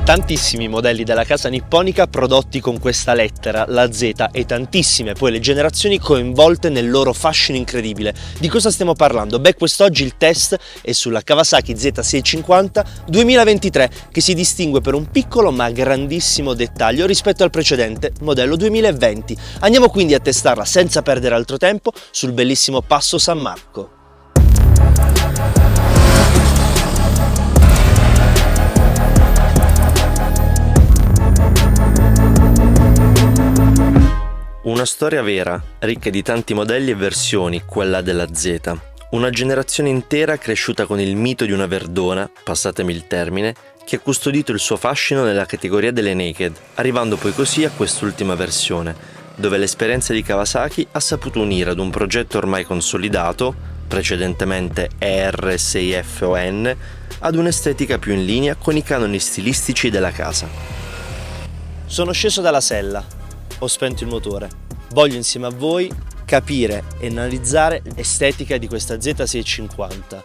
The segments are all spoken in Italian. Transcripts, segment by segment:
Tantissimi modelli della casa nipponica prodotti con questa lettera, la Z, e tantissime poi le generazioni coinvolte nel loro fascino incredibile. Di cosa stiamo parlando? Beh, quest'oggi il test è sulla Kawasaki Z650 2023, che si distingue per un piccolo ma grandissimo dettaglio rispetto al precedente, modello 2020. Andiamo quindi a testarla senza perdere altro tempo sul bellissimo Passo San Marco. Una storia vera, ricca di tanti modelli e versioni, quella della Z. Una generazione intera cresciuta con il mito di una Verdona, passatemi il termine, che ha custodito il suo fascino nella categoria delle naked, arrivando poi così a quest'ultima versione, dove l'esperienza di Kawasaki ha saputo unire ad un progetto ormai consolidato, precedentemente ER6FON, ad un'estetica più in linea con i canoni stilistici della casa. Sono sceso dalla sella. Ho spento il motore. Voglio insieme a voi capire e analizzare l'estetica di questa Z650.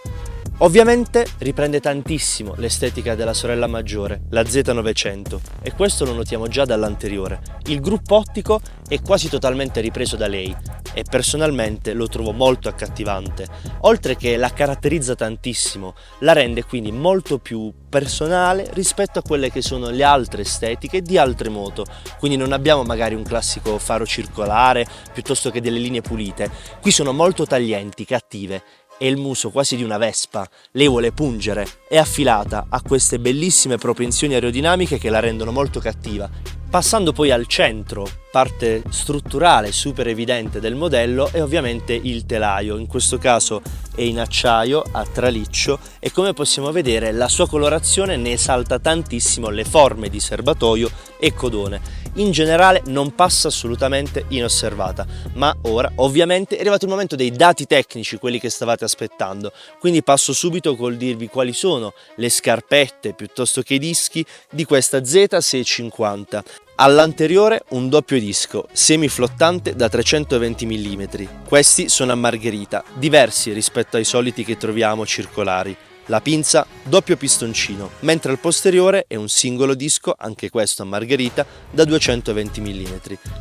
Ovviamente riprende tantissimo l'estetica della sorella maggiore, la Z900, e questo lo notiamo già dall'anteriore. Il gruppo ottico è quasi totalmente ripreso da lei e personalmente lo trovo molto accattivante, oltre che la caratterizza tantissimo, la rende quindi molto più personale rispetto a quelle che sono le altre estetiche di altre moto. Quindi non abbiamo magari un classico faro circolare piuttosto che delle linee pulite, qui sono molto taglienti, cattive. È il muso quasi di una Vespa, lei vuole pungere, è affilata, ha queste bellissime propensioni aerodinamiche che la rendono molto cattiva. Passando poi al centro, parte strutturale super evidente del modello è ovviamente il telaio, in questo caso è in acciaio a traliccio e come possiamo vedere la sua colorazione ne esalta tantissimo le forme di serbatoio e codone. In generale non passa assolutamente inosservata, ma ora ovviamente è arrivato il momento dei dati tecnici, quelli che stavate aspettando, quindi passo subito col dirvi quali sono le scarpette piuttosto che i dischi di questa Z650. All'anteriore un doppio disco semiflottante da 320 mm, questi sono a margherita, diversi rispetto ai soliti che troviamo circolari. La pinza doppio pistoncino, mentre al posteriore è un singolo disco, anche questo a margherita, da 220 mm.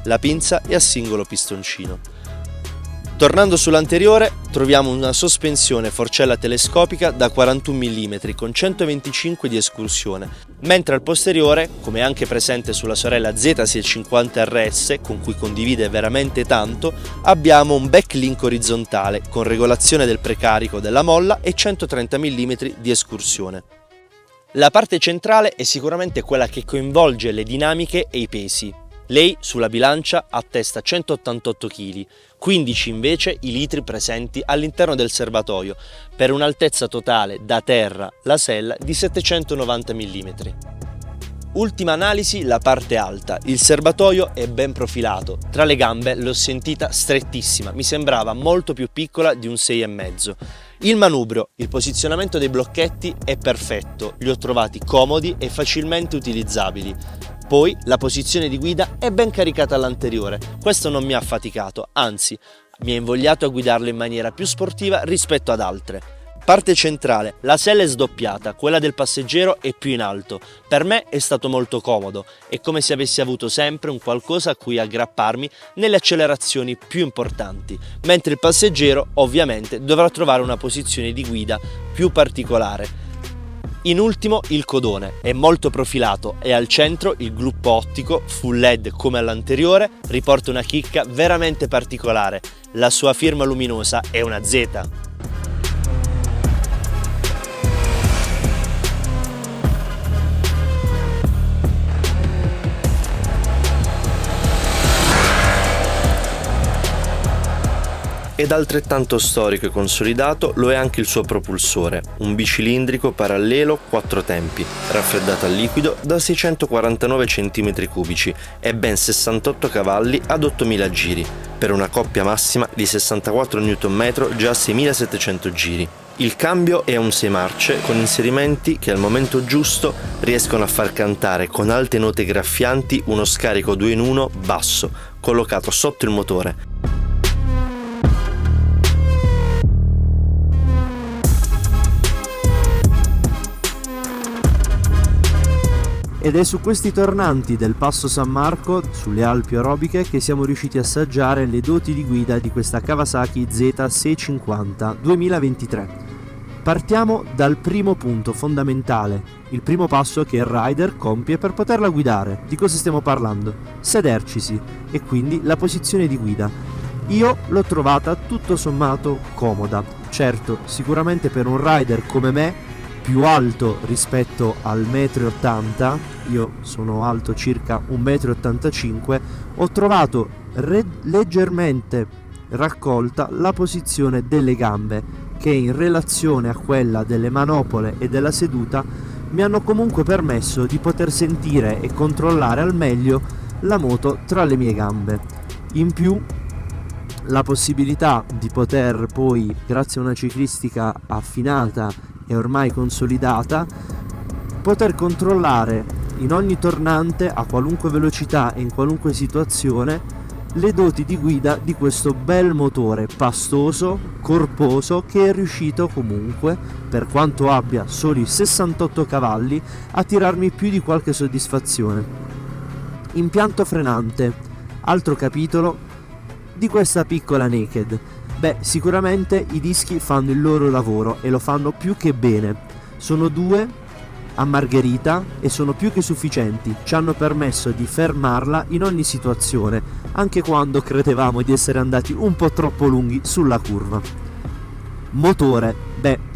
La pinza è a singolo pistoncino. Tornando sull'anteriore troviamo una sospensione forcella telescopica da 41 mm con 125 di escursione, mentre al posteriore, come anche presente sulla sorella Z650 RS, con cui condivide veramente tanto, abbiamo un backlink orizzontale con regolazione del precarico della molla e 130 mm di escursione. La parte centrale è sicuramente quella che coinvolge le dinamiche e i pesi. Lei sulla bilancia attesta 188 kg, 15 invece i litri presenti all'interno del serbatoio, per un'altezza totale da terra la sella di 790 mm. Ultima analisi, la parte alta. Il serbatoio è ben profilato, tra le gambe l'ho sentita strettissima, mi sembrava molto più piccola di un 6,5. Il manubrio, il posizionamento dei blocchetti è perfetto, li ho trovati comodi e facilmente utilizzabili. Poi la posizione di guida è ben caricata all'anteriore, questo non mi ha affaticato, anzi mi ha invogliato a guidarlo in maniera più sportiva rispetto ad altre. Parte centrale, la sella è sdoppiata, quella del passeggero è più in alto. Per me è stato molto comodo, è come se avessi avuto sempre un qualcosa a cui aggrapparmi nelle accelerazioni più importanti, mentre il passeggero ovviamente dovrà trovare una posizione di guida più particolare. In ultimo il codone, è molto profilato e al centro il gruppo ottico full LED come all'anteriore riporta una chicca veramente particolare, la sua firma luminosa è una Z. Ed altrettanto storico e consolidato lo è anche il suo propulsore, un bicilindrico parallelo 4 tempi, raffreddato a liquido da 649 cm3 e ben 68 cavalli ad 8000 giri, per una coppia massima di 64 Nm già a 6700 giri. Il cambio è un 6 marce con inserimenti che al momento giusto riescono a far cantare con alte note graffianti uno scarico 2 in 1 basso, collocato sotto il motore. Ed è su questi tornanti del Passo San Marco, sulle Alpi Orobiche, che siamo riusciti a assaggiare le doti di guida di questa Kawasaki Z650 2023. Partiamo dal primo punto fondamentale, il primo passo che il rider compie per poterla guidare. Di cosa stiamo parlando? Sedercisi, e quindi la posizione di guida. Io l'ho trovata tutto sommato comoda. Certo, sicuramente per un rider come me, più alto rispetto al 1,80 m, io sono alto circa 1,85 m, ho trovato leggermente raccolta la posizione delle gambe, che in relazione a quella delle manopole e della seduta mi hanno comunque permesso di poter sentire e controllare al meglio la moto tra le mie gambe. In più, la possibilità di poter poi, grazie a una ciclistica affinata e ormai consolidata, poter controllare in ogni tornante, a qualunque velocità e in qualunque situazione, le doti di guida di questo bel motore pastoso, corposo, che è riuscito comunque, per quanto abbia soli 68 cavalli, a tirarmi più di qualche soddisfazione. Impianto frenante, altro capitolo di questa piccola naked. Sicuramente i dischi fanno il loro lavoro e lo fanno più che bene. Sono due a margherita e sono più che sufficienti, ci hanno permesso di fermarla in ogni situazione, anche quando credevamo di essere andati un po' troppo lunghi sulla curva. Motore,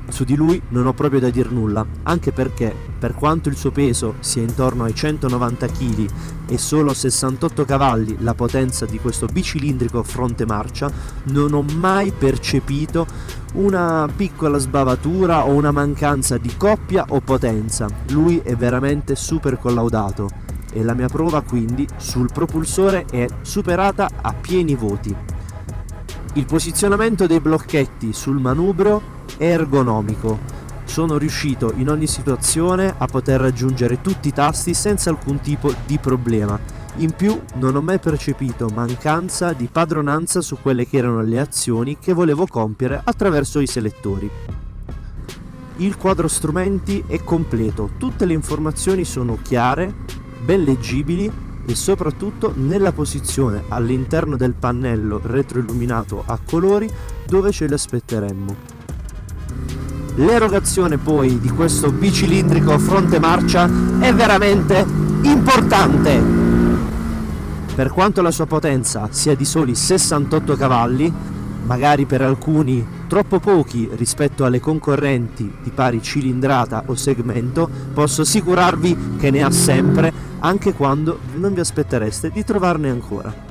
su di lui non ho proprio da dir nulla, anche perché per quanto il suo peso sia intorno ai 190 kg e solo 68 cavalli la potenza di questo bicilindrico fronte marcia, non ho mai percepito una piccola sbavatura o una mancanza di coppia o potenza. Lui è veramente super collaudato e la mia prova quindi sul propulsore è superata a pieni voti. Il posizionamento dei blocchetti sul manubrio è ergonomico. Sono riuscito in ogni situazione a poter raggiungere tutti i tasti senza alcun tipo di problema. In più non ho mai percepito mancanza di padronanza su quelle che erano le azioni che volevo compiere attraverso i selettori. Il quadro strumenti è completo, tutte le informazioni sono chiare, ben leggibili e soprattutto nella posizione all'interno del pannello retroilluminato a colori dove ce le aspetteremmo. L'erogazione poi di questo bicilindrico fronte marcia è veramente importante. Per quanto la sua potenza sia di soli 68 cavalli, magari per alcuni troppo pochi rispetto alle concorrenti di pari cilindrata o segmento, posso assicurarvi che ne ha sempre, anche quando non vi aspettereste di trovarne ancora.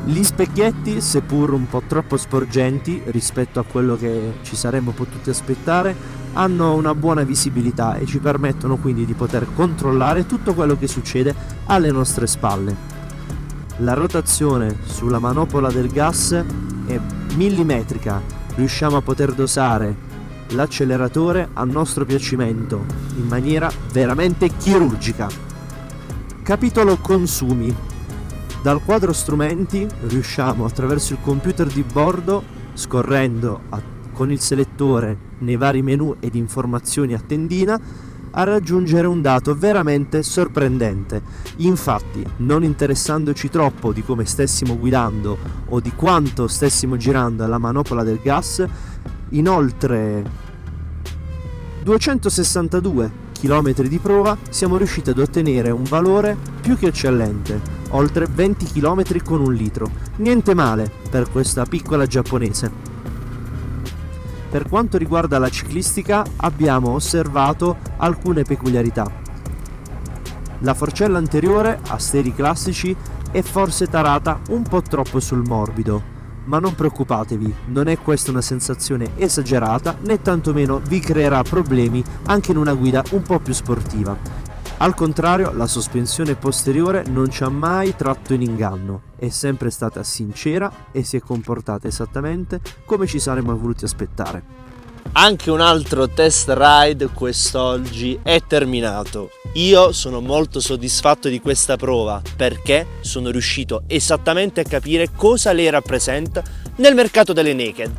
Gli specchietti, seppur un po' troppo sporgenti rispetto a quello che ci saremmo potuti aspettare, hanno una buona visibilità e ci permettono quindi di poter controllare tutto quello che succede alle nostre spalle. La rotazione sulla manopola del gas è millimetrica, riusciamo a poter dosare l'acceleratore a nostro piacimento in maniera veramente chirurgica. Capitolo consumi. Dal quadro strumenti riusciamo attraverso il computer di bordo, scorrendo con il selettore nei vari menu ed informazioni a tendina, a raggiungere un dato veramente sorprendente. Infatti, non interessandoci troppo di come stessimo guidando o di quanto stessimo girando alla manopola del gas, in oltre 262 km di prova siamo riusciti ad ottenere un valore più che eccellente, oltre 20 km con 1 litro. Niente male per questa piccola giapponese. Per quanto riguarda la ciclistica, abbiamo osservato alcune peculiarità. La forcella anteriore, a steri classici, è forse tarata un po' troppo sul morbido, ma non preoccupatevi, non è questa una sensazione esagerata, né tantomeno vi creerà problemi anche in una guida un po' più sportiva. Al contrario, la sospensione posteriore non ci ha mai tratto in inganno, è sempre stata sincera e si è comportata esattamente come ci saremmo voluti aspettare. Anche un altro test ride quest'oggi è terminato. Io sono molto soddisfatto di questa prova perché sono riuscito esattamente a capire cosa lei rappresenta nel mercato delle naked.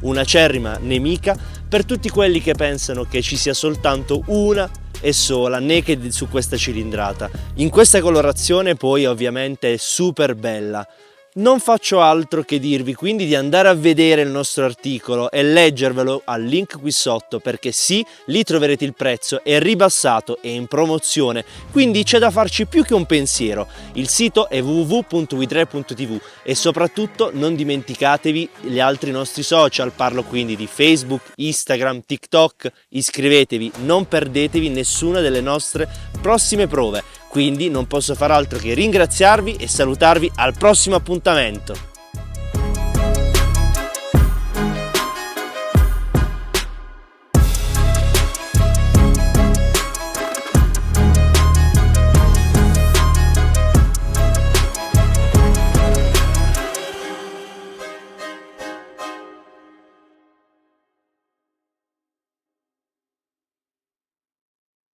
Un'acerrima nemica per tutti quelli che pensano che ci sia soltanto una e sola naked su questa cilindrata. In questa colorazione poi ovviamente è super bella. Non faccio altro che dirvi quindi di andare a vedere il nostro articolo e leggervelo al link qui sotto, perché sì, lì troverete il prezzo, è ribassato, è in promozione, quindi c'è da farci più che un pensiero. Il sito è www.we3.tv e soprattutto non dimenticatevi gli altri nostri social, parlo quindi di Facebook, Instagram, TikTok, iscrivetevi, non perdetevi nessuna delle nostre prossime prove. Quindi non posso far altro che ringraziarvi e salutarvi al prossimo appuntamento.